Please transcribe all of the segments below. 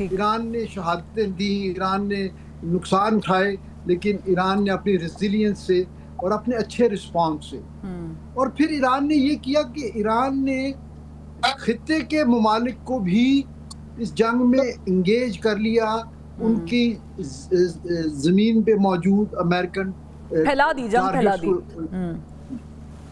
ایران نے شہادتیں دی, ایران نے نقصان اٹھائے, لیکن ایران نے اپنی ریزیلینس سے اور اپنے اچھے رسپانس سے, اور پھر ایران نے یہ کیا کہ ایران نے خطے کے ممالک کو بھی اس جنگ میں انگیج کر لیا, ان کی زمین پہ موجود امریکن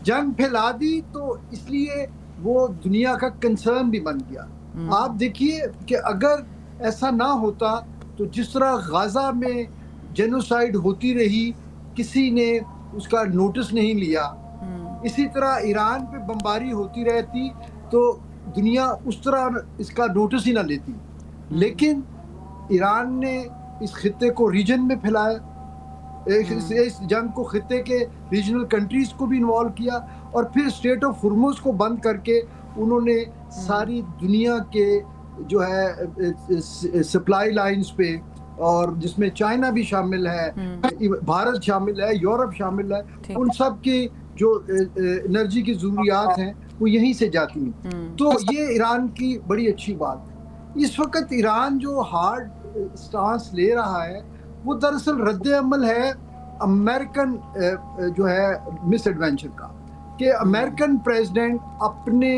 جنگ پھیلا دی, تو اس لیے وہ دنیا کا کنسرن بھی بن گیا. آپ دیکھیے کہ اگر ایسا نہ ہوتا تو جس طرح غزہ میں جینوسائیڈ ہوتی رہی, کسی نے اس کا نوٹس نہیں لیا, اسی طرح ایران پہ بمباری ہوتی رہتی تو دنیا اس طرح اس کا نوٹس ہی نہ لیتی. لیکن ایران نے اس خطے کو ریجن میں پھیلایا, اس جنگ کو خطے کے ریجنل کنٹریز کو بھی انوالو کیا, اور پھر اسٹریٹ آف ہرمز کو بند کر کے انہوں نے ساری دنیا کے جو ہے سپلائی لائنز پہ, اور جس میں چائنا بھی شامل ہے, بھارت شامل ہے, یورپ شامل ہے, ان سب کی جو انرجی کی ضروریات ہیں وہ یہیں سے جاتی ہیں. تو یہ ایران کی بڑی اچھی بات ہے. اس وقت ایران جو ہارڈ سٹانس لے رہا ہے وہ دراصل رد عمل ہے امریکن جو ہے مس ایڈوینچر کا, کہ امریکن پریزیڈنٹ اپنے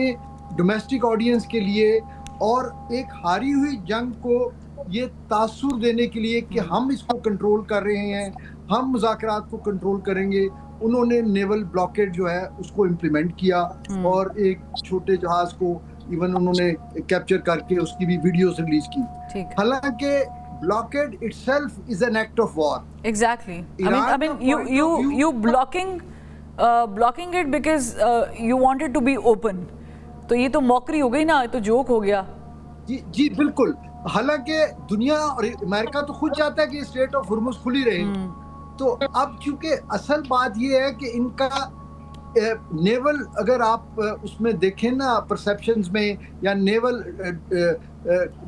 ڈومیسٹک آڈینس کے لیے اور ایک ہاری ہوئی جنگ کو یہ تاثر دینے کے لیے کہ ہم اس کو کنٹرول کر رہے ہیں, ہم مذاکرات کو کنٹرول کریں گے, انہوں نے نیول بلاکیڈ جو ہے اس کو امپلیمنٹ کیا, اور ایک چھوٹے جہاز کو ایون انہوں نے کیپچر کر کے اس کی بھی ویڈیوز ریلیز کی. حالانکہ blockade itself is an act of war. Exactly. I mean, you blocking it because you want it to be open. تو یہ تو موکری ہو گئی نا, یہ تو جوک ہو گیا. جی بالکل. حالانکہ دنیا اور امریکہ تو خود چاہتا ہے کہ اسٹریٹ آف ہرمز کھلی رہے. تو اب چونکہ اصل بات یہ ہے کہ ان کا نیول, اگر آپ اس میں دیکھیں نا پرسیپشنز میں یا نیول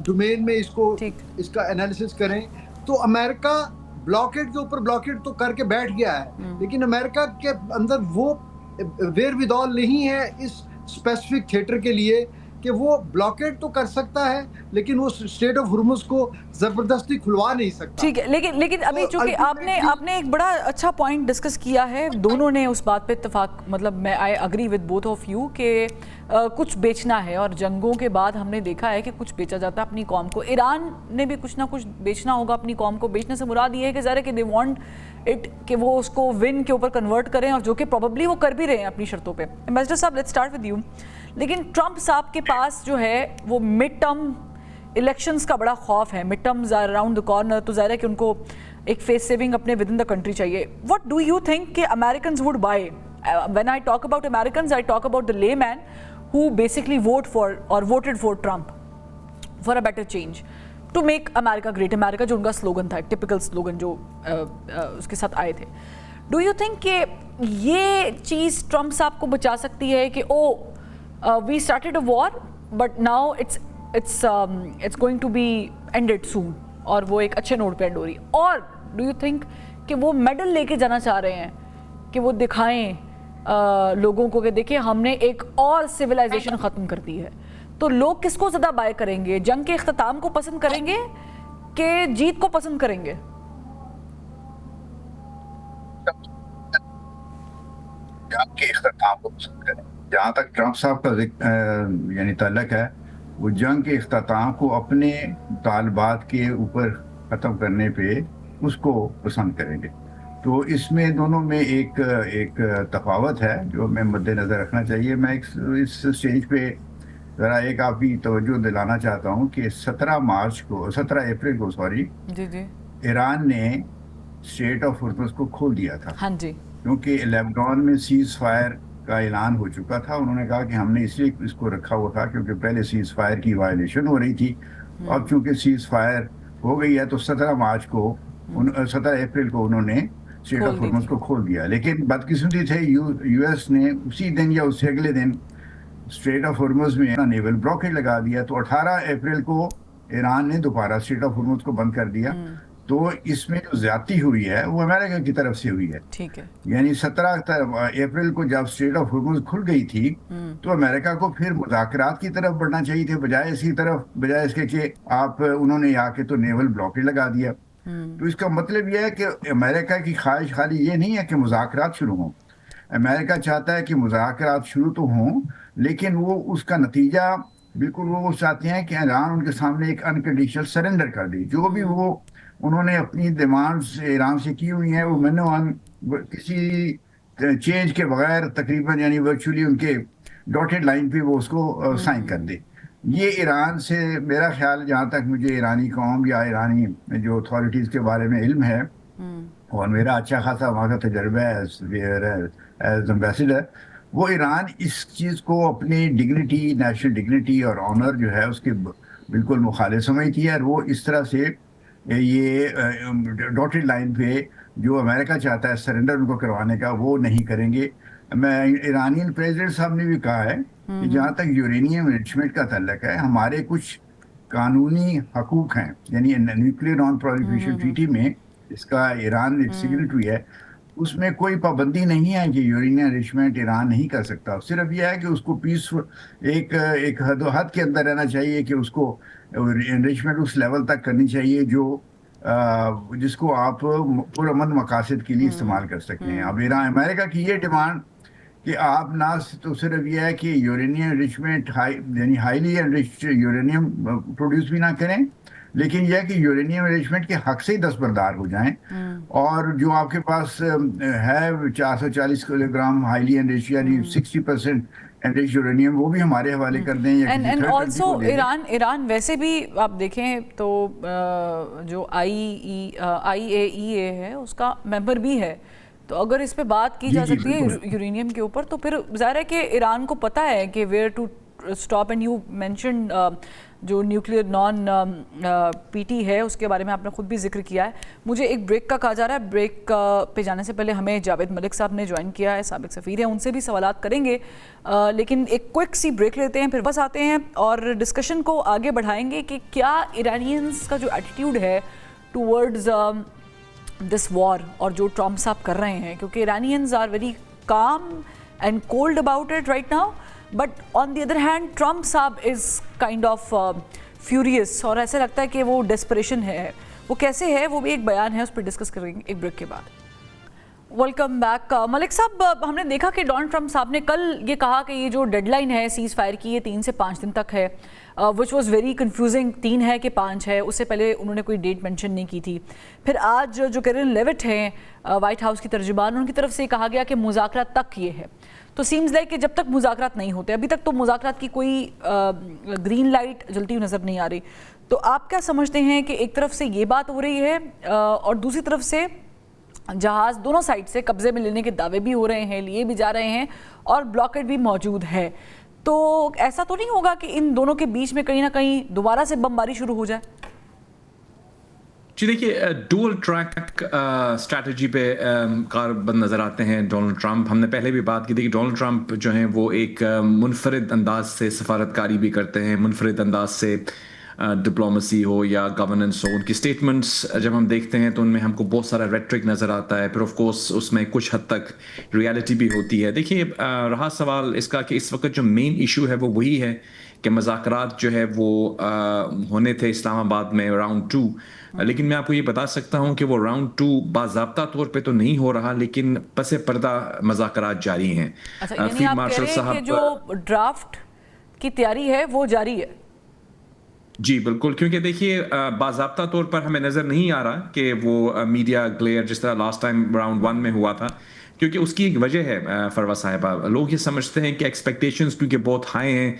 ڈومین میں اس کا انالیسس کریں, تو امریکہ بلاکیڈ کے اوپر بلاکیڈ تو کر کے بیٹھ گیا ہے, لیکن امریکہ کے اندر وہ ویر ودال نہیں ہے اس اسپیسیفک تھیٹر کے لیے کہ وہ بلاکیڈ تو کر سکتا ہے لیکن وہ اسٹریٹ آف ہرمز کو زبردستی کھلوا نہیں سکتا. ٹھیک ہے, لیکن ابھی چونکہ آپ نے ایک بڑا اچھا پوائنٹ ڈسکس کیا ہے, دونوں نے اس بات پہ اتفاق, مطلب میں I agree with both of you کہ کچھ بیچنا ہے, اور جنگوں کے بعد ہم نے دیکھا ہے کہ کچھ بیچا جاتا ہے اپنی قوم کو. ایران نے بھی کچھ نہ کچھ بیچنا ہوگا اپنی قوم کو. بیچنے سے مراد یہ ہے کہ ظاہر ہے کہ دے وانٹ اٹ کہ وہ اس کو ون کے اوپر کنورٹ کریں, اور جو کہ پروبیبلی وہ کر بھی رہے ہیں اپنی شرطوں پہ. ایمبیسڈر صاحب, لیٹس اسٹارٹ ود یو. لیکن ٹرمپ صاحب کے پاس جو ہے وہ مڈ ٹرم الیکشنز کا بڑا خوف ہے. Mid terms are around the corner, تو ظاہر ہے کہ ان کو ایک فیس سیونگ اپنے ود ان دا کنٹری چاہیے. واٹ ڈو یو تھنک کہ Americans would buy? When I talk about Americans, I talk about the layman who basically voted for Trump for a better change to make America great. America جو ان کا slogan تھا, typical slogan جو اس کے ساتھ آئے تھے. Do you think کہ یہ چیز ٹرمپ صاحب کو بچا سکتی ہے کہ we started a war but now it's going to be ended soon, اور وہ ایک اچھے نوٹ پہ اینڈ ہو رہی ہے؟ اور ڈو یو تھنک کہ وہ میڈل لے کے جانا چاہ رہے ہیں کہ وہ دکھائیں لوگوں کو کہ دیکھیں ہم نے ایک اور سویلائزیشن ختم کر دی ہے؟ تو لوگ کس کو زیادہ بائی کریں گے؟ جنگ کے اختتام کو پسند کریں گے کہ جیت کو پسند کریں گے؟ جنگ کے اختتام کو پسند کریں. جہاں تک ٹرمپ صاحب کا یعنی تعلق ہے, وہ جنگ کے اختتام کو اپنے طالبات کے اوپر ختم کرنے پہ اس کو پسند کریں گے. تو اس میں دونوں میں ایک تفاوت ہے جو میں مد نظر رکھنا چاہیے. میں اس اسٹیج پہ ذرا ایک آپ کی توجہ دلانا چاہتا ہوں کہ 17 اپریل کو ایران نے اسٹریٹ آف ہرمز کو کھول دیا تھا. ہاں جی, کیونکہ لیبنان میں سیز فائر کا اعلان ہو چکا تھا. انہوں نے کہا کہ ہم نے اس لیے اس کو رکھا ہوا تھا کیونکہ پہلے سیز فائر کی وائلیشن ہو رہی تھی. اب چونکہ سیز فائر ہو گئی ہے تو 17 اپریل کو انہوں نے اسٹریٹ آف ہرمز کو کھول دیا. لیکن بدقسمتی تھے یو ایس نے اسی دن یا اس سے اگلے دن اسٹریٹ آف ہرمز میں نیول بلاکیڈ لگا دیا. تو 18 اپریل کو ایران نے دوبارہ اسٹریٹ آف ہرمز کو بند کر دیا. تو اس میں جو زیادتی ہوئی ہے وہ امریکہ کی طرف سے ہوئی ہے. ٹھیک ہے. یعنی 17 اپریل کو جب اسٹریٹ آف ہارمز کھل گئی تھی تو امریکہ کو پھر مذاکرات کی طرف بڑھنا چاہیے تھے بجائے اس کے کہ آپ انہوں نے آ کے تو نیول بلاکیڈ لگا دیا. تو اس کا مطلب یہ ہے کہ امریکہ کی خواہش خالی یہ نہیں ہے کہ مذاکرات شروع ہوں. امریکہ چاہتا ہے کہ مذاکرات شروع تو ہوں لیکن وہ اس کا نتیجہ بالکل وہ چاہتے ہیں کہ ایران ان کے سامنے ایک انکنڈیشنل سرنڈر کر دی. جو بھی وہ انہوں نے اپنی ڈیمانڈز ایران سے کی ہوئی ہیں وہ منوان کسی چینج کے بغیر تقریباً یعنی ورچولی ان کے ڈاٹڈ لائن پہ وہ اس کو سائن کر دے. یہ ایران سے میرا خیال جہاں تک مجھے ایرانی قوم یا ایرانی جو اتھارٹیز کے بارے میں علم ہے اور میرا اچھا خاصا وہاں کا تجربہ ہے ایز ایمبیسڈر, وہ ایران اس چیز کو اپنی ڈگنیٹی نیشنل ڈگنیٹی اور آنر جو ہے اس کے بالکل مخالف سمجھتی ہے. اور وہ اس طرح سے یہ ڈاٹڈ لائن پہ جو امریکہ چاہتا ہے سرنڈر ان کو کروانے کا وہ نہیں کریں گے. میں ایرانین پریزیڈنٹ صاحب نے بھی کہا ہے کہ جہاں تک یورینیم انریچمنٹ کا تعلق ہے ہمارے کچھ قانونی حقوق ہیں, یعنی نیوکلیئر نان پرولیفریشن ٹریٹی میں اس کا ایران ایک سگنیٹری ہے, اس میں کوئی پابندی نہیں ہے کہ یورینیم انریچمنٹ ایران نہیں کر سکتا. صرف یہ ہے کہ اس کو ایک حد و حد کے اندر رہنا چاہیے کہ اس کو انریچمنٹ اس لیول تک کرنی چاہیے جو جس کو آپ پرامن مقاصد کے لیے استعمال کر سکتے ہیں. اب امریکہ کی یہ ڈیمانڈ کہ آپ نہ تو صرف یہ ہے کہ یورینیم انریچمنٹ یعنی ہائیلی انریچڈ یورینیم پروڈیوس بھی نہ کریں, لیکن یہ ہے کہ یورینیم انریچمنٹ کے حق سے ہی دستبردار ہو جائیں. اور جو آپ کے پاس ہے 440 کلو گرام ہائیلی انریچڈ یعنی 60% انریچڈ یورینیم وہ بھی ہمارے حوالے کر دیں. اینڈ آلسو ایران ویسے بھی آپ دیکھیں تو جو IAEA ہے اس کا ممبر بھی ہے, تو اگر اس پہ بات کی جا سکتی ہے یورینیم کے اوپر تو پھر ظاہر ہے کہ ایران کو پتہ ہے کہ where to stop. And you mentioned جو نیوکلیئر نان PT ہے اس کے بارے میں آپ نے خود بھی ذکر کیا ہے. مجھے ایک بریک کا کہا جا رہا ہے, بریک پہ جانے سے پہلے ہمیں جاوید ملک صاحب نے جوائن کیا ہے, سابق سفیر ہیں, ان سے بھی سوالات کریں گے, لیکن ایک کوئک سی بریک لیتے ہیں, پھر بس آتے ہیں اور ڈسکشن کو آگے بڑھائیں گے کہ کیا ایرانینز کا جو ایٹیٹیوڈ ہے ٹورڈز دس وار اور جو ٹرمپ صاحب کر رہے ہیں, کیونکہ Iranians are very calm and cold about it right now, but on the other hand Trump صاحب از کائنڈ آف فیوریس اور ایسے لگتا ہے کہ وہ ڈیسپریشن ہے. وہ کیسے ہے وہ بھی ایک بیان ہے, اس پہ ڈسکس کریں گے ایک بریک کے بعد. Welcome back. ملک صاحب, ہم نے دیکھا کہ ڈونلڈ ٹرمپ صاحب نے کل یہ کہا کہ یہ جو ڈیڈ لائن ہے سیز فائر کی یہ 3 سے 5 دن تک ہے, وچ واز ویری کنفیوزنگ. 3 ہے کہ 5 ہے, اس سے پہلے انہوں نے کوئی ڈیٹ مینشن نہیں کی تھی. پھر آج جو کیرن لیوٹ ہیں وائٹ ہاؤس کی ترجمان, ان کی طرف سے کہا گیا کہ مذاکرات تک یہ ہے. تو سیمز لائک کہ جب تک مذاکرات نہیں ہوتے, ابھی تک تو مذاکرات کی کوئی گرین لائٹ جلتی ہوئی نظر نہیں آ رہی. تو آپ کیا سمجھتے ہیں کہ ایک طرف سے یہ بات ہو رہی ہے اور دوسری طرف سے جہاز دونوں سائڈ سے قبضے میں لینے کے دعوے بھی ہو رہے ہیں, لیے بھی جا رہے ہیں اور بلاکیڈ بھی موجود ہے, تو ایسا تو نہیں ہوگا کہ ان دونوں کے بیچ میں کہیں نہ کہیں دوبارہ سے بمباری شروع ہو جائے؟ جی دیکھیے, ڈوئل ٹریک اسٹریٹجی پہ کاربند نظر آتے ہیں ڈونلڈ ٹرمپ. ہم نے پہلے بھی بات کی تھی کہ ڈونلڈ ٹرمپ جو ہیں وہ ایک منفرد انداز سے سفارتکاری بھی کرتے ہیں, منفرد انداز سے ڈپلومسی ہو یا گورننس ہو. ان کی اسٹیٹمنٹس جب ہم دیکھتے ہیں تو ان میں ہم کو بہت سارا ریٹرک نظر آتا ہے, پھر آف کورس اس میں کچھ حد تک ریالٹی بھی ہوتی ہے. دیکھیے, رہا سوال اس کا کہ اس وقت جو مین ایشو ہے وہ وہی ہے کہ مذاکرات جو ہے وہ ہونے تھے اسلام آباد میں راؤنڈ 2, لیکن میں آپ کو یہ بتا سکتا ہوں کہ وہ راؤنڈ 2 باضابطہ طور پہ تو نہیں ہو رہا, لیکن پس پردہ مذاکرات جاری ہیں. یعنی آپ کہہ رہے ہیں کہ جو ڈرافٹ کی تیاری ہے وہ جاری ہے؟ جی بالکل, کیونکہ دیکھیے باضابطہ طور پر ہمیں نظر نہیں آ رہا کہ وہ میڈیا گلیئر جس طرح لاسٹ ٹائم راؤنڈ 1 میں ہوا تھا, کیونکہ اس کی ایک وجہ ہے فروا صاحبہ. لوگ یہ سمجھتے ہیں کہ ایکسپیکٹیشنز کیونکہ بہت ہائی ہیں,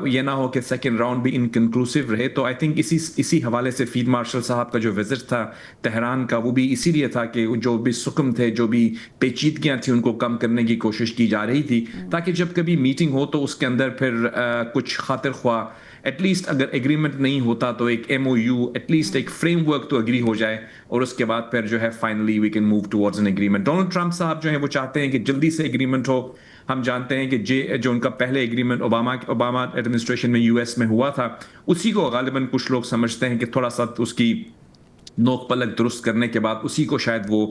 یہ نہ ہو کہ سیکنڈ راؤنڈ بھی انکنکلوسیو رہے. تو آئی تھنک اسی حوالے سے فیلڈ مارشل صاحب کا جو وزٹ تھا تہران کا وہ بھی اسی لیے تھا کہ جو بھی سکم تھے, جو بھی پیچیدگیاں تھیں ان کو کم کرنے کی کوشش کی جا رہی تھی, تاکہ جب کبھی میٹنگ ہو تو اس کے اندر پھر کچھ خاطر خواہ ایٹ لیسٹ اگر ایگریمنٹ نہیں ہوتا تو ایک MOU ایٹ لیسٹ ایک فریم ورک تو اگری ہو جائے, اور اس کے بعد پھر جو ہے finally we can move towards an agreement. Donald Trump صاحب جو ہیں وہ چاہتے ہیں کہ جلدی سے ایگریمنٹ ہو. ہم جانتے ہیں کہ جو ان کا پہلے ایگریمنٹ اوباما ایڈمنسٹریشن میں US میں ہوا تھا, اسی کو غالباً کچھ لوگ سمجھتے ہیں کہ تھوڑا سا اس کی نوک پلک درست کرنے کے بعد اسی کو شاید وہ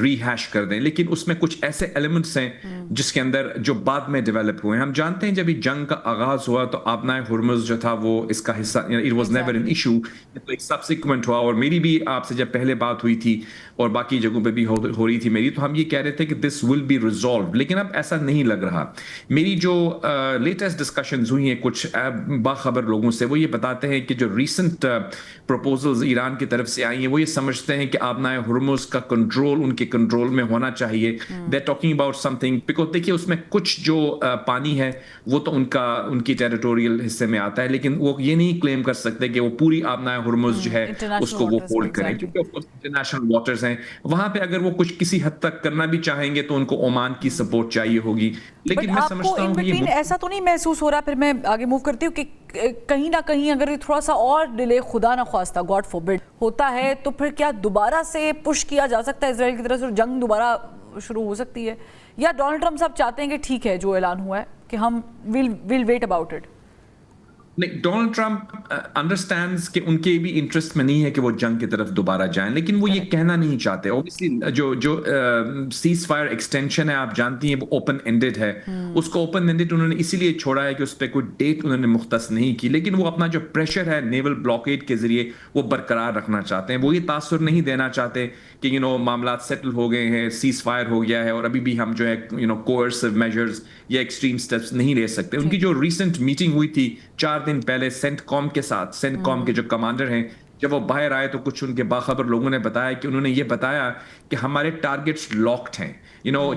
ری ہیش کر دیں، لیکن اس میں کچھ ایسے ایلیمنٹس ہیں جس کے اندر جو بعد میں ڈیولپ ہوئے ہیں. ہم جانتے ہیں جب یہ جنگ کا آغاز ہوا تو آبنائے ہرمز جو تھا وہ اس کا حصہ، it was never an issue, ایک سبسیکوینٹ ہوا. اور میری بھی آپ سے جب پہلے بات ہوئی تھی اور باقی جگہوں پہ بھی ہو رہی تھی میری، تو ہم یہ کہہ رہے تھے کہ دس ول بی ریزالوڈ، لیکن اب ایسا نہیں لگ رہا. میری جو لیٹسٹ ڈسکشنز ہوئی ہیں کچھ باخبر لوگوں سے، وہ یہ بتاتے ہیں کہ جو ریسنٹ پروپوزلز ایران کی طرف سے آئی ہیں وہ یہ سمجھتے ہیں کہ آبنائے ہرمز کا کنٹرول ان کے کنٹرول میں ہونا چاہیے. They talking about some thing, because دیکھیے اس میں کچھ جو پانی ہے وہ تو ان کی ٹیریٹوریل حصے میں آتا ہے، لیکن وہ یہ نہیں کلیم کر سکتے کہ وہ پوری آبنائے ہرمز جو ہے اس کو وہ ہولڈ کریں، کیونکہ انٹرنیشنل واٹرز ہیں وہاں پہ. اگر وہ کچھ کسی حد تک کرنا بھی چاہیں گے تو ان کو عمان کی سپورٹ چاہیے ہوگی. لیکن میں سمجھتا ہوں کہ ایسا تو نہیں محسوس ہو رہا، پھر میں آگے موو کرتی ہوں، کہ کہیں نہ کہیں اگر یہ تھوڑا سا اور ڈیلے خدا نہ خواستہ گاڈ فوربڈ ہوتا ہے تو پھر کیا دوبارہ سے پش کیا جا سکتا ہے اسرائیل کی طرف سے، جنگ دوبارہ شروع ہو سکتی ہے؟ یا ڈونلڈ ٹرمپ صاحب چاہتے ہیں کہ ٹھیک ہے جو اعلان ہوا ہے کہ ہم ویل ویٹ اباؤٹ اٹ؟ نہیں، ڈونلڈ ٹرمپ انڈرسٹینڈز کہ ان کے بھی انٹرسٹ میں نہیں ہے کہ وہ جنگ کی طرف دوبارہ جائیں، لیکن وہ یہ کہنا نہیں چاہتے. اوبیسلی جو سیز فائر ایکسٹینشن ہے آپ جانتی ہیں وہ اوپن اینڈڈ ہے. اس کو اوپن اینڈڈ انہوں نے اسی لیے چھوڑا ہے کہ اس پہ کوئی ڈیٹ انہوں نے مختص نہیں کی، لیکن وہ اپنا جو پریشر ہے نیول بلاکیڈ کے ذریعے وہ برقرار رکھنا چاہتے ہیں. وہ یہ تاثر نہیں دینا چاہتے کہ معاملات سیٹل ہو گئے ہیں، سیز فائر ہو گیا ہے اور ابھی بھی ہم جو ہے کوئرسو میجرز یا ایکسٹریم سٹیپس نہیں لے سکتے. ان کی جو ریسنٹ میٹنگ ہوئی تھی 4 دن پہلے سینٹ کام کے ساتھ، سینٹ کام کے جو کمانڈر ہیں، جب وہ باہر آئے تو کچھ ان کے باخبر لوگوں نے بتایا کہ انہوں نے یہ بتایا کہ ہمارے ٹارگٹس لاکڈ ہیں.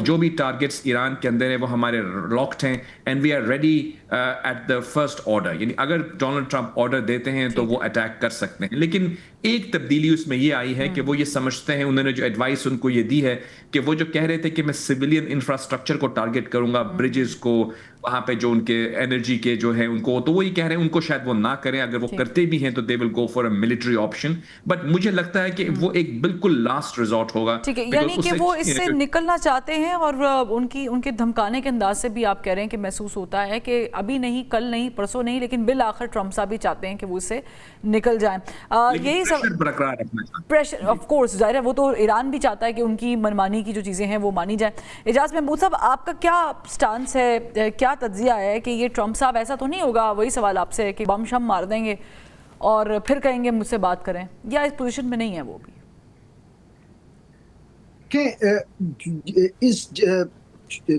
جو بھی ٹارگٹس ایران کے اندر ہیں وہ ہمارے لاکڈ ہیں and we are ready at the first order. یعنی اگر ڈونلڈ ٹرمپ آرڈر دیتے ہیں تو وہ اٹیک کر سکتے ہیں. لیکن ایک تبدیلی اس میں یہ آئی ہے کہ وہ یہ سمجھتے ہیں، انہوں نے جو ایڈوائس ان کو یہ دی ہے کہ وہ جو کہہ رہے تھے کہ میں سویلین انفراسٹرکچر کو ٹارگٹ کروں گا، بریجز کو، وہاں پہ جو ان کے انرجی کے جو ہے ان کو، تو وہ یہ کہہ رہے ہیں ان کو شاید وہ نہ کریں. اگر وہ کرتے بھی ہیں تو they will go for a military option. But مجھے لگتا ہے کہ وہ ایک بالکل لاسٹ ریزورٹ ہوگا. ٹھیک ہے، یعنی کہ وہ اس سے نکلنا چاہتے ہیں، اور ان کے دھمکانے کے انداز سے بھی آپ کہہ رہے ہیں کہ محسوس ہوتا ہے کہ ابھی نہیں، کل نہیں، پرسوں نہیں، لیکن بالآخر ٹرمپ صاحب بھی چاہتے ہیں کہ وہ اس سے نکل جائیں. یہی سب برقرار رکھنا چاہتے ہیں. پریشر آف کورس ظاہر ہے، وہ تو ایران بھی چاہتا ہے کہ ان کی منمانی کی جو چیزیں ہیں وہ مانی جائیں. اعجاز محمود صاحب، آپ کا کیا سٹانس ہے، کیا تجزیہ ہے کہ یہ ٹرمپ صاحب ایسا تو نہیں ہوگا، وہی سوال آپ سے، کہ بم شم مار دیں گے اور پھر کہیں گے مجھ سے بات کریں، یا اس پوزیشن میں نہیں ہے وہ بھی؟ کہ اس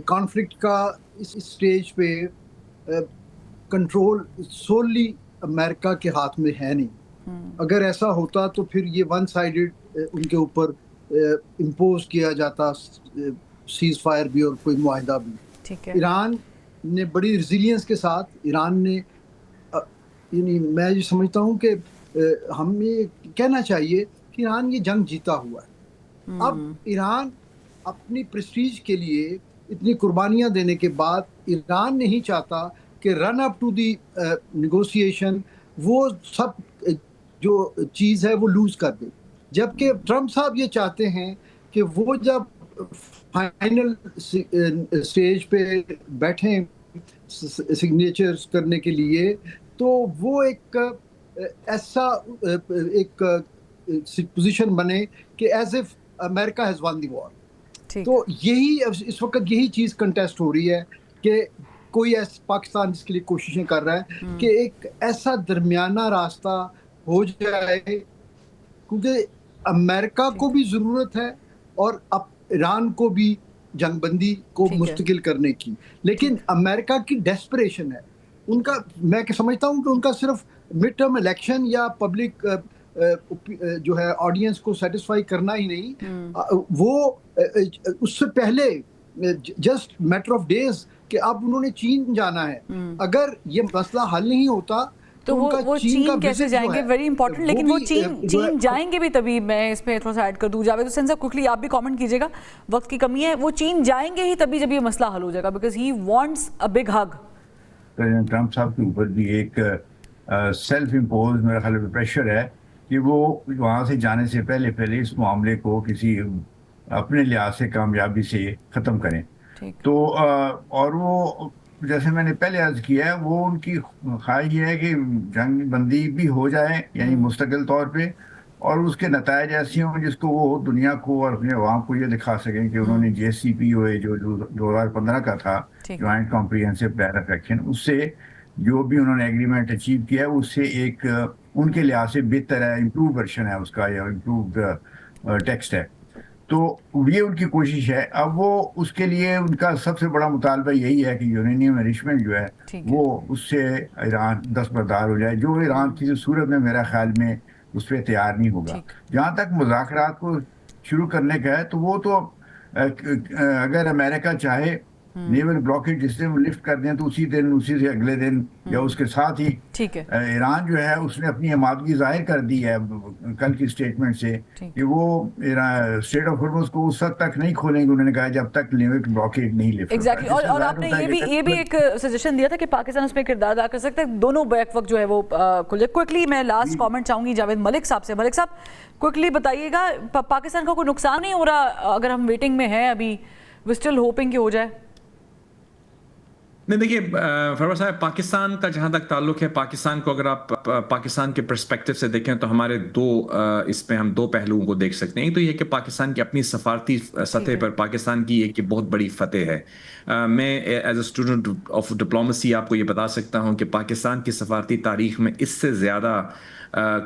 کانفلکٹ کا اس سٹیج پہ کنٹرول سوللی امریکہ کے ہاتھ میں ہے نہیں. اگر ایسا ہوتا تو پھر یہ ون سائیڈڈ ان کے اوپر امپوز کیا جاتا سیز فائر بھی اور کوئی معاہدہ بھی. ایران نے بڑی ریزیلینس کے ساتھ، ایران نے، یعنی میں یہ سمجھتا ہوں کہ ہمیں یہ کہنا چاہیے کہ ایران یہ جنگ جیتا ہوا ہے. اب ایران اپنی پریسٹیج کے لیے اتنی قربانیاں دینے کے بعد ایران نہیں چاہتا کہ رن اپ ٹو دی نیگوسیشن وہ سب جو چیز ہے وہ لوز کر دے. جبکہ ٹرمپ صاحب یہ چاہتے ہیں کہ وہ جب فائنل سٹیج پہ بیٹھیں سگنیچرز کرنے کے لیے تو وہ ایک ایسا ایک پوزیشن بنے کہ as if America has won the war. تو یہی اس وقت یہی چیز کنٹیسٹ ہو رہی ہے کہ کوئی پاکستان جس کے لیے کوششیں کر رہا ہے کہ ایک ایسا درمیانہ راستہ ہو جائے، کیونکہ امریکہ کو بھی ضرورت ہے اور اب ایران کو بھی جنگ بندی کو مستقل کرنے کی. لیکن امریکہ کی ڈیسپریشن ہے ان کا. میں سمجھتا ہوں کہ ان کا صرف مڈ ٹرم الیکشن یا پبلک جو ہے آڈینس کو سیٹسفائی کرنا ہی نہیں، وہ اس سے پہلے جسٹ میٹر آف ڈیز کہ اب انہوں نے چین جانا ہے. اگر یہ مسئلہ حل نہیں ہوتا تو وہ چین کیسے جائیں گے؟ Very important. لیکن وہ چین جائیں گے بھی تبھی. میں اس پہ تھوڑا سا ایڈ کر دوں. جاوید حسین صاحب کوئکلی آپ بھی کامنٹ کیجیے گا، وقت کی کمی ہے. وہ چین جائیں گے ہی تبھی جب یہ مسئلہ حل ہو جائے گا، because he wants a big hug. Trump صاحب کے اوپر بھی ایک سیلف امپوز میرا خیال پریشر ہے کہ وہ وہاں سے جانے سے پہلے اس معاملے کو کسی اپنے لحاظ سے کامیابی سے ختم کریں. تو اور وہ جیسے میں نے پہلے عرض کیا ہے، وہ ان کی خواہش یہ ہے کہ جنگ بندی بھی ہو جائے، یعنی مستقل طور پہ، اور اس کے نتائج ایسے ہوں جس کو وہ دنیا کو اور اپنے عوام کو یہ دکھا سکیں کہ انہوں نے JCPOA جو 2015 کا تھا joint comprehensive plan of action, اس سے جو بھی انہوں نے ایگریمنٹ اچیو کیا ہے اس سے ایک ان کے لحاظ سے بہتر ہے، امپروو ورژن ہے اس کا، یا امپرووڈ ٹیکسٹ ہے. تو یہ ان کی کوشش ہے. اب وہ اس کے لیے ان کا سب سے بڑا مطالبہ یہی ہے کہ یورینیم انریچمنٹ جو ہے وہ اس سے ایران دستبردار ہو جائے، جو ایران کسی صورت میں میرا خیال میں اس پہ تیار نہیں ہوگا. جہاں تک مذاکرات کو شروع کرنے کا ہے تو وہ تو اگر امریکہ چاہے نیول بلاکیج جس دن لفٹ کر دیں تو اسی دن، اسی سے اگلے دن یا اس کے ساتھ ہی ایران جو ہے اس نے اپنی آمادگی ظاہر کر دی ہے کل کی اسٹیٹمنٹ سے کہ وہ اسٹریٹ آف ہارمز کو اس حد تک نہیں کھولیں گے، انہوں نے کہا جب تک نیول بلاکیج نہیں لفٹ. ایگزیکٹلی. اور آپ نے یہ بھی ایک سجیشن دیا تھا کہ پاکستان اس میں کردار ادا کر سکتا ہے، دونوں بیک وقت جو ہے وہ کھلے. کوئکلی میں لاسٹ کامنٹ چاہوں گی جاوید ملک صاحب سے. ملک صاحب کوئکلی بتائیے گا، پاکستان کا کوئی نقصان نہیں ہو رہا اگر ہم ویٹنگ میں ہیں ابھی؟ وی اسٹل ہوپنگ کہ ہو جائے. نہیں دیکھیے فروا صاحب، پاکستان کا جہاں تک تعلق ہے، پاکستان کو اگر آپ پاکستان کے پرسپیکٹو سے دیکھیں تو ہمارے اس میں ہم دو پہلوؤں کو دیکھ سکتے ہیں. ایک تو یہ کہ پاکستان کی اپنی سفارتی سطح پر پاکستان کی ایک بہت بڑی فتح ہے. میں as a student of diplomacy آپ کو یہ بتا سکتا ہوں کہ پاکستان کی سفارتی تاریخ میں اس سے زیادہ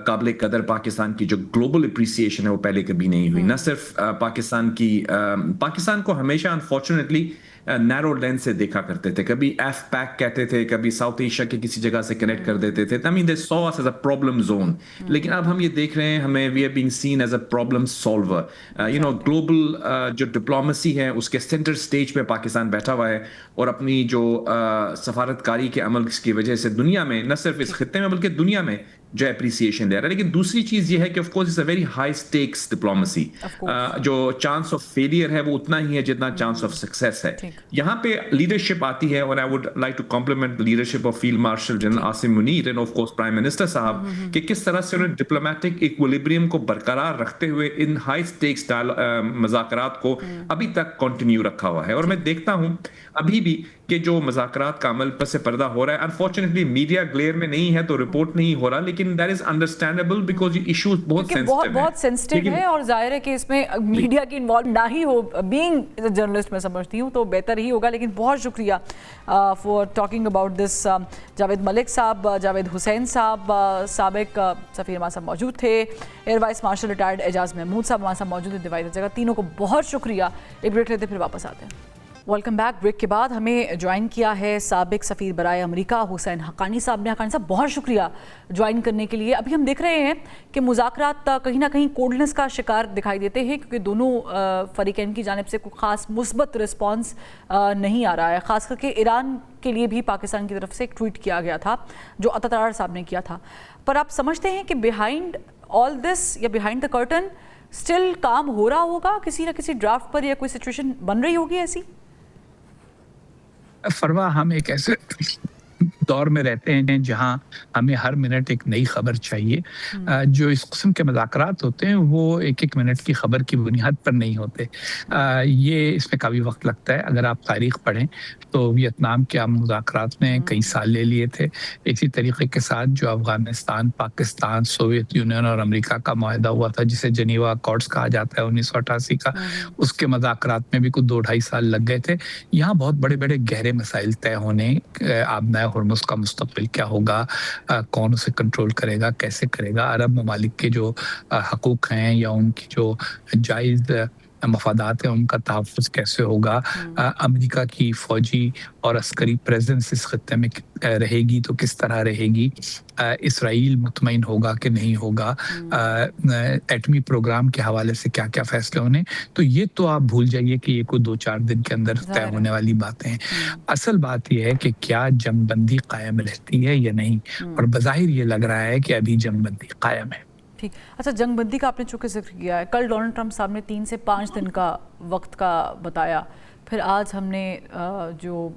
قابل قدر پاکستان کی جو گلوبل اپریسیشن ہے وہ پہلے کبھی نہیں ہوئی. نہ صرف پاکستان کو ہمیشہ انفارچونیٹلی نیرو لینس سے دیکھا کرتے تھے، کبھی ایف پیک کہتے تھے، کبھی ساؤتھ ایشیا کے کسی جگہ سے کنیکٹ کر دیتے تھے. I mean they saw us as a problem zone. لیکن اب ہم یہ دیکھ رہے ہیں، ہمیں we are being seen as a problem solver. Global جو ڈپلومیسی ہے اس کے سینٹر سٹیج پہ پاکستان بیٹھا ہوا ہے اور اپنی جو سفارتکاری کے عمل کی وجہ سے دنیا میں، نہ صرف اس خطے میں بلکہ دنیا میں جو اپریسیشن دے رہا ہے. لیکن دوسری چیز یہ ہے کہ of course it's a very high stakes diplomacy. جو چانس آف فیلئر ہے وہ اتنا ہی ہے جتنا چانس آف سکسیس ہے. یہاں پہ لیڈرشپ آتی ہے، اور I would like two complement leadership of field marshal general Asim Munir and of course prime minister صاحب، کہ کس طرح سے انہوں نے ڈپلومیٹک ایکولیبریم کو برقرار رکھتے ہوئے ان ہائی اسٹیکس مذاکرات کو ابھی تک کنٹینیو رکھا ہوا ہے. اور میں دیکھتا ہوں ابھی بھی کہ جو مذاکرات کا عمل پس پردہ ہو رہا ہے، انفارچونیٹلی میڈیا گلیئر میں نہیں ہے تو رپورٹ نہیں ہو رہا، لیکن دیٹ از انڈرسٹینڈیبل بیکاز یہ ایشوز بہت سینسٹیو ہے اور ظاہر ہے کہ اس میں میڈیا کی انوالو نہ ہی ہو. بینگ جرنلسٹ میں سمجھتی ہوں تو بہتر ہی ہوگا. لیکن بہت شکریہ for talking about this. Javed Malik صاحب، جاوید حسین صاحب سابق سفیر ہمارے ساتھ موجود تھے، ایئر وائس مارشل ریٹائرڈ اعجاز محمود صاحب ہمارے ساتھ موجود ہیں ڈیوائڈر جگہ. تینوں کو بہت شکریہ. ایک بریک لیتے پھر واپس آتے ہیں. Welcome back. بریک کے بعد ہمیں جوائن کیا ہے سابق سفیر برائے امریکہ حسین حقانی صاحب نے. حقانی صاحب بہت شکریہ جوائن کرنے کے لیے. ابھی ہم دیکھ رہے ہیں کہ مذاکرات کہیں نہ کہیں کولڈنس کا شکار دکھائی دیتے ہیں کیونکہ دونوں فریقین کی جانب سے کوئی خاص مثبت رسپانس نہیں آ رہا ہے. خاص کر کے ایران کے لیے بھی پاکستان کی طرف سے ایک ٹویٹ کیا گیا تھا جو اتترار صاحب نے کیا تھا. پر آپ سمجھتے ہیں کہ بیہائنڈ آل دس یا بیہائنڈ دا کرٹن اسٹل کام ہو رہا ہوگا کسی نہ کسی ڈرافٹ پر، یا کوئی سچویشن بن رہی ہوگی ایسی؟ فروا، ہم ایک ایسے دور میں رہتے ہیں جہاں ہمیں ہر منٹ ایک نئی خبر چاہیے. جو اس قسم کے مذاکرات ہوتے ہیں وہ ایک ایک منٹ کی خبر کی بنیاد پر نہیں ہوتے. یہ اس میں کافی وقت لگتا ہے. اگر آپ تاریخ پڑھیں تو ویتنام کے مذاکرات میں کئی سال لے لیے تھے. اسی طریقے کے ساتھ جو افغانستان، پاکستان، سوویت یونین اور امریکہ کا معاہدہ ہوا تھا جسے جنیوا اکارڈز کہا جاتا ہے 1988 کا، اس کے مذاکرات میں بھی کچھ 2-2.5 سال لگ گئے تھے. یہاں بہت بڑے بڑے گہرے مسائل طے ہونے، آبنائے ہرمز کا مستقبل کیا ہوگا، کون اسے کنٹرول کرے گا، کیسے کرے گا، عرب ممالک کے جو حقوق ہیں یا ان کی جو جائز مفادات ہیں ان کا تحفظ کیسے ہوگا، امریکہ کی فوجی اور عسکری پریزنس اس خطے میں رہے گی تو کس طرح رہے گی، اسرائیل مطمئن ہوگا کہ نہیں ہوگا، ایٹمی پروگرام کے حوالے سے کیا کیا فیصلے ہونے. تو یہ تو آپ بھول جائیے کہ یہ کوئی 2-4 دن کے اندر طے ہونے والی باتیں ہیں. اصل بات یہ ہے کہ کیا جنگ بندی قائم رہتی ہے یا نہیں، اور بظاہر یہ لگ رہا ہے کہ ابھی جنگ بندی قائم ہے. ٹھیک. اچھا، جنگ بندی کا آپ نے چونکہ ذکر کیا ہے، کل ڈونلڈ ٹرمپ صاحب نے 3 سے 5 دن کا وقت کا بتایا. پھر آج ہم نے جو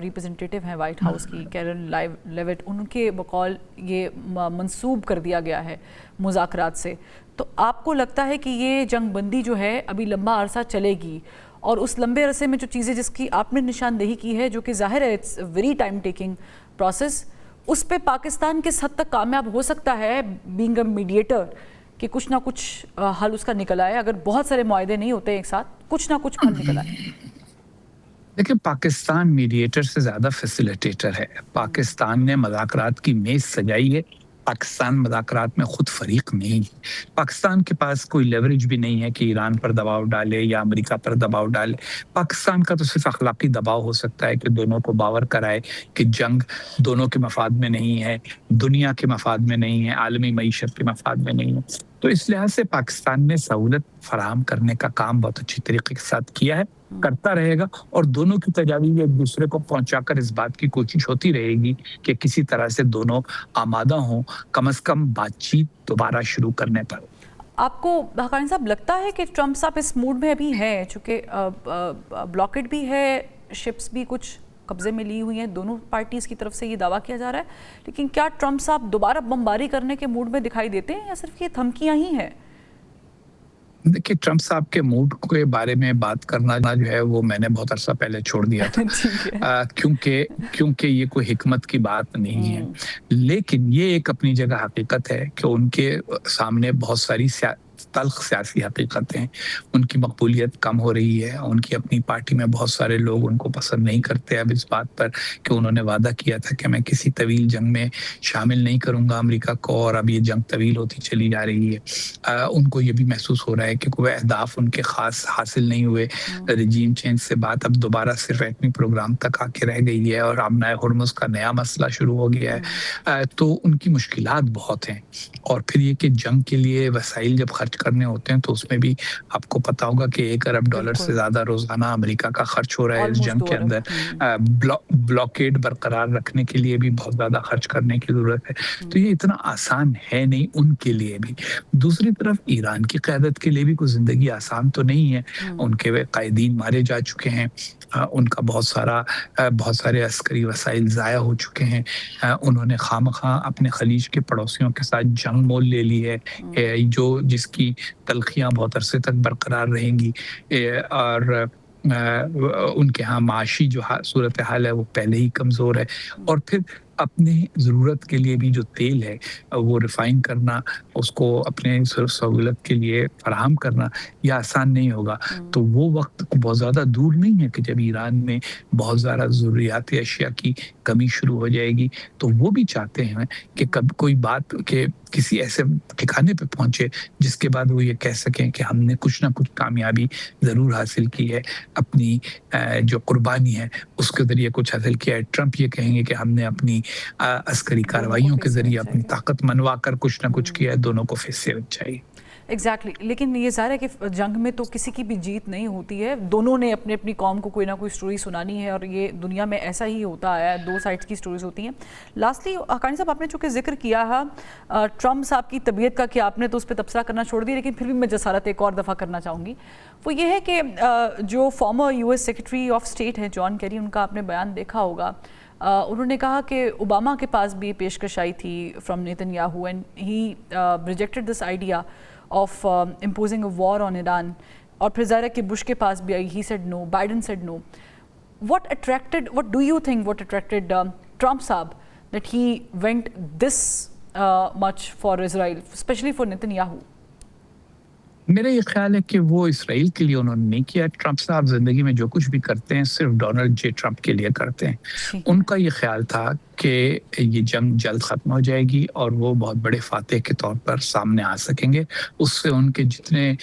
ریپرزنٹیٹیو ہیں وائٹ ہاؤس کی کیرن لیوٹ، ان کے بقول یہ منسوب کر دیا گیا ہے مذاکرات سے. تو آپ کو لگتا ہے کہ یہ جنگ بندی جو ہے ابھی لمبا عرصہ چلے گی، اور اس لمبے عرصے میں جو چیزیں جس کی آپ نے نشاندہی کی ہے جو کہ ظاہر ہے it's very time taking process, اس پہ پاکستان کس حد تک کامیاب ہو سکتا ہے بینگ اے میڈیٹر کہ کچھ نہ کچھ حل اس کا نکل آئے؟ اگر بہت سارے معاہدے نہیں ہوتے ایک ساتھ، کچھ نہ کچھ حل نکل آئے. دیکھیں، پاکستان میڈیٹر سے زیادہ فیسیلیٹیٹر ہے. پاکستان نے مذاکرات کی میز سجائی ہے. پاکستان مذاکرات میں خود فریق نہیں ہے. پاکستان کے پاس کوئی لیوریج بھی نہیں ہے کہ ایران پر دباؤ ڈالے یا امریکہ پر دباؤ ڈالے. پاکستان کا تو صرف اخلاقی دباؤ ہو سکتا ہے کہ دونوں کو باور کرائے کہ جنگ دونوں کے مفاد میں نہیں ہے، دنیا کے مفاد میں نہیں ہے، عالمی معیشت کے مفاد میں نہیں ہے. تو اس لحاظ سے پاکستان نے سہولت فراہم کرنے کا کام بہت اچھی طریقے کے ساتھ کیا ہے، کرتا رہے گا، اور دونوں کی تجاویز ایک دوسرے کو پہنچا کر اس بات کی کوشش ہوتی رہے گی کہ کسی طرح سے دونوں آمادہ ہوں کم از کم بات چیت دوبارہ شروع کرنے پر. آپ کو حقانی صاحب لگتا ہے کہ ٹرمپ صاحب اس موڈ میں ابھی ہیں، چونکہ بلاکڈ بھی ہے، شپس بھی کچھ قبضے میں لی ہوئی ہیں، دونوں پارٹیز کی طرف سے یہ دعویٰ کیا جا رہا ہے، لیکن کیا ٹرمپ صاحب دوبارہ بمباری کرنے کے موڈ میں دکھائی دیتے ہیں یا صرف یہ دھمکیاں ہی ہیں؟ دیکھیے، ٹرمپ صاحب کے موڈ کے بارے میں بات کرنا جو ہے وہ میں نے بہت عرصہ پہلے چھوڑ دیا تھا، کیونکہ یہ کوئی حکمت کی بات نہیں ہے. لیکن یہ ایک اپنی جگہ حقیقت ہے کہ ان کے سامنے بہت ساری تلخ سیاسی حقیقتیں، ان کی مقبولیت کم ہو رہی ہے. ان کی اپنی پارٹی میں بہت سارے لوگ ان کو پسند نہیں کرتے اب اس بات پر کہ انہوں نے وعدہ کیا تھا کہ میں کسی طویل جنگ میں شامل نہیں کروں گا امریکہ کو، اور اب یہ جنگ طویل ہوتی چلی جا رہی ہے. ان کو یہ بھی محسوس ہو رہا ہے کہ کوئی اہداف ان کے خاص حاصل نہیں ہوئے. رجیم چینج سے بات اب دوبارہ صرف ایٹمی پروگرام تک آ کے رہ گئی ہے، اور آمنہ ہرمز کا نیا مسئلہ شروع ہو گیا ہے. تو ان کی مشکلات بہت ہیں. اور پھر یہ کہ جنگ کے لیے وسائل جب خرچ کرنے ہوتے ہیں تو اس میں بھی آپ کو پتا ہوگا کہ $1 ارب سے زیادہ روزانہ امریکہ کا خرچ ہو رہا ہے اس جنگ کے اندر. بلاکیڈ برقرار رکھنے کے لیے بھی بہت زیادہ خرچ کرنے کی ضرورت ہے. تو یہ اتنا آسان ہے نہیں ان کے لیے بھی. دوسری طرف ایران کی قیادت کے لیے بھی کوئی زندگی آسان تو نہیں ہے. ان کے قائدین مارے جا چکے ہیں، ان کا بہت سارے عسکری وسائل ضائع ہو چکے ہیں. انہوں نے خامخواہ اپنے خلیج کے پڑوسیوں کے ساتھ جنگ مول لے لی ہے، جس کی تلخیاں بہت عرصے تک برقرار رہیں گی. اور ان کے ہاں معاشی جو صورتحال ہے وہ پہلے ہی کمزور ہے. اور پھر اپنے ضرورت کے لیے بھی جو تیل ہے وہ ریفائن کرنا، اس کو اپنے سہولت کے لیے فراہم کرنا یہ آسان نہیں ہوگا. تو وہ وقت بہت زیادہ دور نہیں ہے کہ جب ایران میں بہت زیادہ ضروریات اشیاء کی کمی شروع ہو جائے گی. تو وہ بھی چاہتے ہیں کہ کب کوئی بات کہ کسی ایسے ٹھکانے پہ پہنچے جس کے بعد وہ یہ کہہ سکیں کہ ہم نے کچھ نہ کچھ کامیابی ضرور حاصل کی ہے، اپنی جو قربانی ہے اس کے ذریعے کچھ حاصل کیا ہے. ٹرمپ یہ کہیں گے کہ ہم نے اپنی عسکری کارروائیوں کے ذریعے اپنی طاقت منوا کر کچھ نہ کچھ کیا ہے. دونوں کو فیس سے چاہیے. ایگزیکٹلی. لیکن یہ ظاہر ہے کہ جنگ میں تو کسی کی بھی جیت نہیں ہوتی ہے. دونوں نے اپنی اپنی قوم کو کوئی نہ کوئی سٹوری سنانی ہے، اور یہ دنیا میں ایسا ہی ہوتا آیا ہے، دو سائڈز کی سٹوریز ہوتی ہیں. لاسٹلی حقانی صاحب، آپ نے چونکہ ذکر کیا ہے ٹرمپ صاحب کی طبیعت کا کہ آپ نے تو اس پہ تبصرہ کرنا چھوڑ دیا، لیکن پھر بھی میں جسارت ایک اور دفعہ کرنا چاہوں گی. وہ یہ ہے کہ جو former US secretary of state ہیں جان کیری، ان کا آپ نے بیان دیکھا ہوگا. انہوں نے کہا کہ اوباما کے پاس بھی پیشکش آئی تھی from Nitin Yahoo, and he rejected this idea of imposing a war on Iran. اور پھر ظاہر ہے کہ بش کے پاس بھی آئی. He said no, Biden said no. What do you think attracted Trump صاحب that he went this much for Israel, especially for Netanyahu? میرا یہ خیال ہے کہ وہ اسرائیل کے لیے انہوں نے نہیں کیا. ٹرمپ صاحب زندگی میں جو کچھ بھی کرتے ہیں صرف ڈونلڈ جے ٹرمپ کے لیے کرتے ہیں. ان کا یہ خیال تھا کہ یہ جنگ جلد ختم ہو جائے گی اور وہ بہت بڑے فاتح کے طور پر سامنے آ سکیں گے. اس سے ان کے جتنے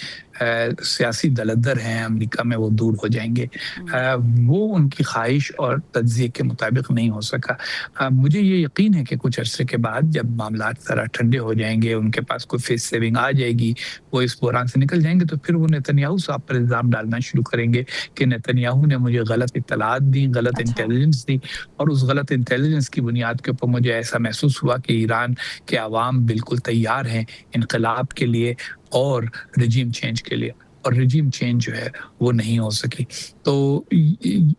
سیاسی دلدر ہیں امریکہ میں وہ دور ہو جائیں گے. وہ ان کی خواہش اور تجزیے کے مطابق نہیں ہو سکا. مجھے یہ یقین ہے کہ کچھ عرصے کے بعد جب معاملات ذرا ٹھنڈے ہو جائیں گے، ان کے پاس کوئی فیس سیونگ آ جائے گی، وہ اس بحران سے نکل جائیں گے، تو پھر وہ نیتنیاہو صاحب پر الزام ڈالنا شروع کریں گے کہ نیتنیاہو نے مجھے غلط اطلاعات دی، غلط انٹیلیجنس دی، اور اس غلط انٹیلیجنس کی بنیاد کے اوپر مجھے ایسا محسوس ہوا کہ ایران کے عوام بالکل تیار ہیں انقلاب کے لیے اور رجیم چینج کے لیے، اور رجیم چینج جو ہے وہ نہیں ہو سکی. تو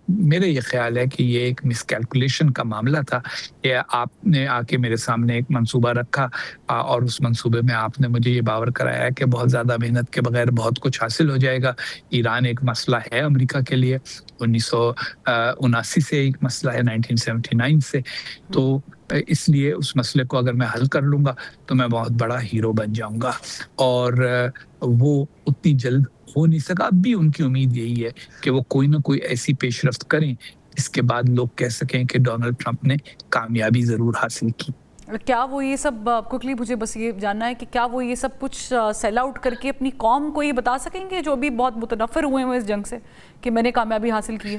میرے یہ خیال ہے کہ یہ ایک مس کیلکولیشن کا معاملہ تھا کہ آپ نے آ کے میرے سامنے ایک منصوبہ رکھا، اور اس منصوبے میں آپ نے مجھے یہ باور کرایا کہ بہت زیادہ محنت کے بغیر بہت کچھ حاصل ہو جائے گا. ایران ایک مسئلہ ہے امریکہ کے لیے، 1979 سے ایک مسئلہ ہے 1979 سے. تو اس لیے اس مسئلے کو اگر میں حل کر لوں گا تو میں بہت بڑا ہیرو بن جاؤں گا، اور وہ اتنی جلد ہو نہیں سکا۔ اب بھی ان کی امید یہی ہے کہ وہ کوئی نہ کوئی ایسی پیش رفت کریں اس کے بعد لوگ کہہ سکیں کہ ڈونلڈ ٹرمپ نے کامیابی ضرور حاصل کی۔ کیا وہ یہ سب کوکلی مجھے بس یہ جاننا ہے کہ کیا وہ یہ سب کچھ سیل آؤٹ کر کے اپنی قوم کو یہ بتا سکیں گے جو ابھی بہت متنفر ہوئے ہیں اس جنگ سے کہ میں نے کامیابی حاصل کی ہے؟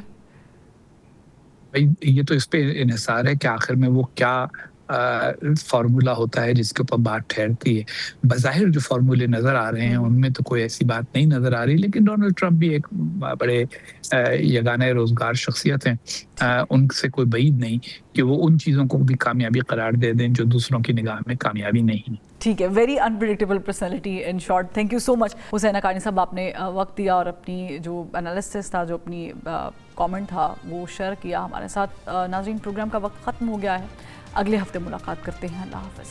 بھائی یہ تو اس پہ انحصار ہے کہ آخر میں وہ کیا فارمولا ہوتا ہے جس کے اوپر بات ٹھہرتی ہے۔ بظاہر جو فارمولے نظر آ رہے ہیں ان میں تو کوئی ایسی بات نہیں نظر آ رہی، لیکن ڈونلڈ ٹرمپ بھی ایک بڑے یگانہ روزگار شخصیت ہیں، ان سے کوئی بعید نہیں کہ وہ ان چیزوں کو بھی کامیابی قرار دے دیں جو دوسروں کی نگاہ میں کامیابی نہیں۔ ٹھیک ہے، very unpredictable personality in short. Thank you so much Husain Haqqani صاحب، آپ نے وقت دیا اور اپنی جو انالیسس تھا، جو اپنی کامنٹ تھا وہ شیئر کیا ہمارے ساتھ۔ ناظرین، پروگرام کا وقت ختم ہو گیا ہے، اگلے ہفتے ملاقات کرتے ہیں۔ اللہ حافظ۔